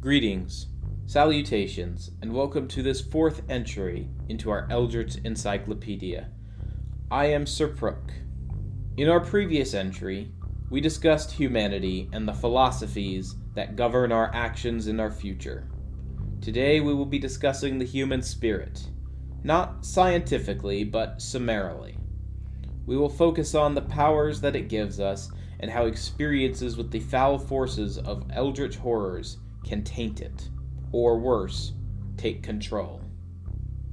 Greetings, salutations, and welcome to this fourth entry into our Eldritch Encyclopedia. I am SirProok. In our previous entry, we discussed humanity and the philosophies that govern our actions in our future. Today we will be discussing the human spirit, not scientifically, but summarily. We will focus on the powers that it gives us and how experiences with the foul forces of eldritch horrors can taint it, or worse, take control.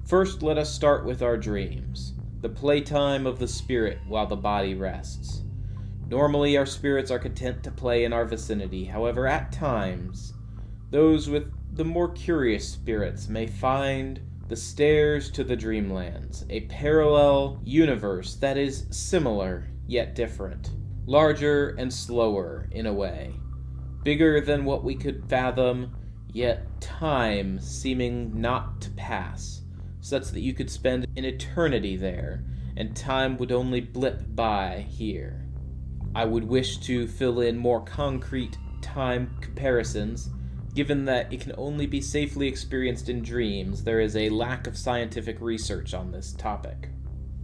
First, let us start with our dreams, the playtime of the spirit while the body rests. Normally, our spirits are content to play in our vicinity. However, at times, those with the more curious spirits may find the stairs to the dreamlands, a parallel universe that is similar yet different, larger and slower in a way, bigger than what we could fathom, yet time seeming not to pass, such that you could spend an eternity there, and time would only blip by here. I would wish to fill in more concrete time comparisons. Given that it can only be safely experienced in dreams, there is a lack of scientific research on this topic.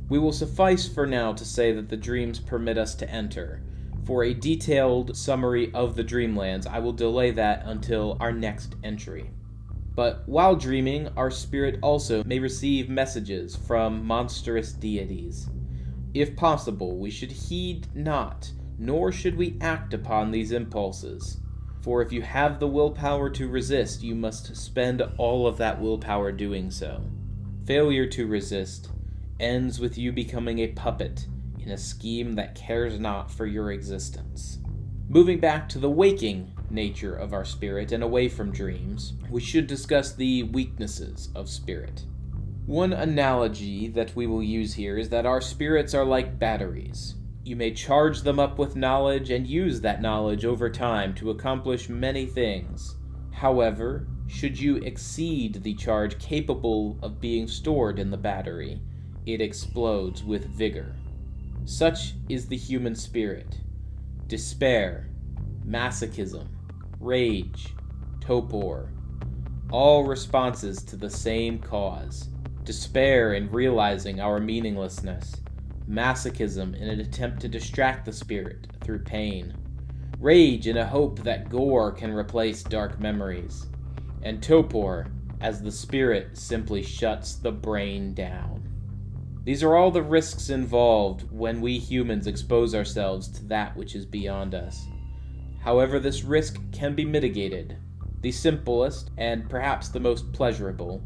We will suffice for now to say that the dreams permit us to enter. For a detailed summary of the dreamlands, I will delay that until our next entry. But while dreaming, our spirit also may receive messages from monstrous deities. If possible, we should heed not, nor should we act upon these impulses. For if you have the willpower to resist, you must spend all of that willpower doing so. Failure to resist ends with you becoming a puppet in a scheme that cares not for your existence. Moving back to the waking nature of our spirit and away from dreams, we should discuss the weaknesses of spirit. One analogy that we will use here is that our spirits are like batteries. You may charge them up with knowledge and use that knowledge over time to accomplish many things. However, should you exceed the charge capable of being stored in the battery, it explodes with vigor. Such is the human spirit. Despair, masochism, rage, torpor, all responses to the same cause. Despair in realizing our meaninglessness. Masochism in an attempt to distract the spirit through pain. Rage in a hope that gore can replace dark memories. And torpor as the spirit simply shuts the brain down. These are all the risks involved when we humans expose ourselves to that which is beyond us. However, this risk can be mitigated. The simplest, and perhaps the most pleasurable,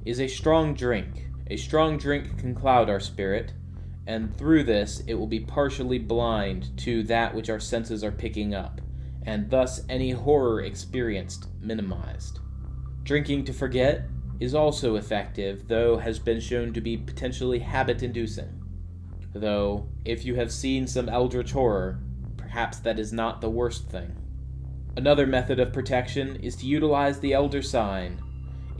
is a strong drink. A strong drink can cloud our spirit, and through this it will be partially blind to that which our senses are picking up, and thus any horror experienced minimized. Drinking to forget is also effective, though has been shown to be potentially habit-inducing. Though, if you have seen some eldritch horror, perhaps that is not the worst thing. Another method of protection is to utilize the Elder Sign.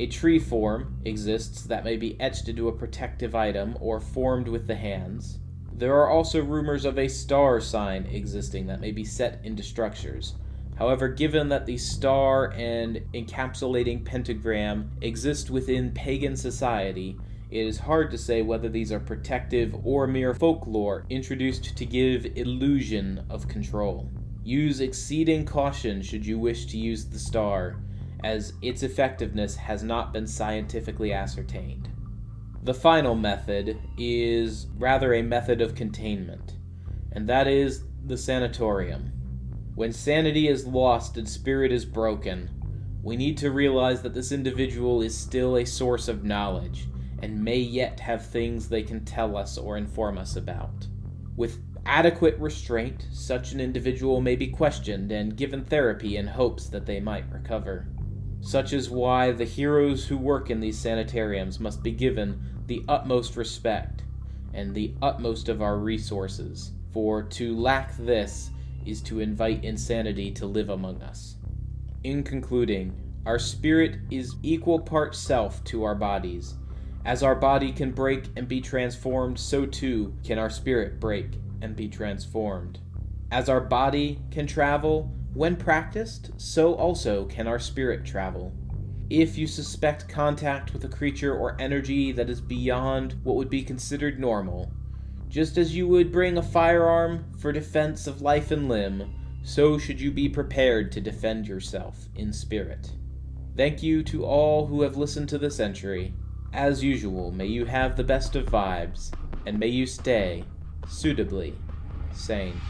A tree form exists that may be etched into a protective item or formed with the hands. There are also rumors of a star sign existing that may be set into structures. However, given that the star and encapsulating pentagram exist within pagan society, it is hard to say whether these are protective or mere folklore introduced to give illusion of control. Use exceeding caution should you wish to use the star, as its effectiveness has not been scientifically ascertained. The final method is rather a method of containment, and that is the sanatorium. When sanity is lost and spirit is broken, we need to realize that this individual is still a source of knowledge, and may yet have things they can tell us or inform us about. With adequate restraint, such an individual may be questioned and given therapy in hopes that they might recover. Such is why the heroes who work in these sanitariums must be given the utmost respect and the utmost of our resources, for to lack this is to invite insanity to live among us. In concluding, our spirit is equal part self to our bodies. As our body can break and be transformed, so too can our spirit break and be transformed. As our body can travel, When practiced, so also can our spirit travel. If you suspect contact with a creature or energy that is beyond what would be considered normal, just as you would bring a firearm for defense of life and limb, so should you be prepared to defend yourself in spirit. Thank you to all who have listened to this entry. As usual, may you have the best of vibes, and may you stay suitably sane.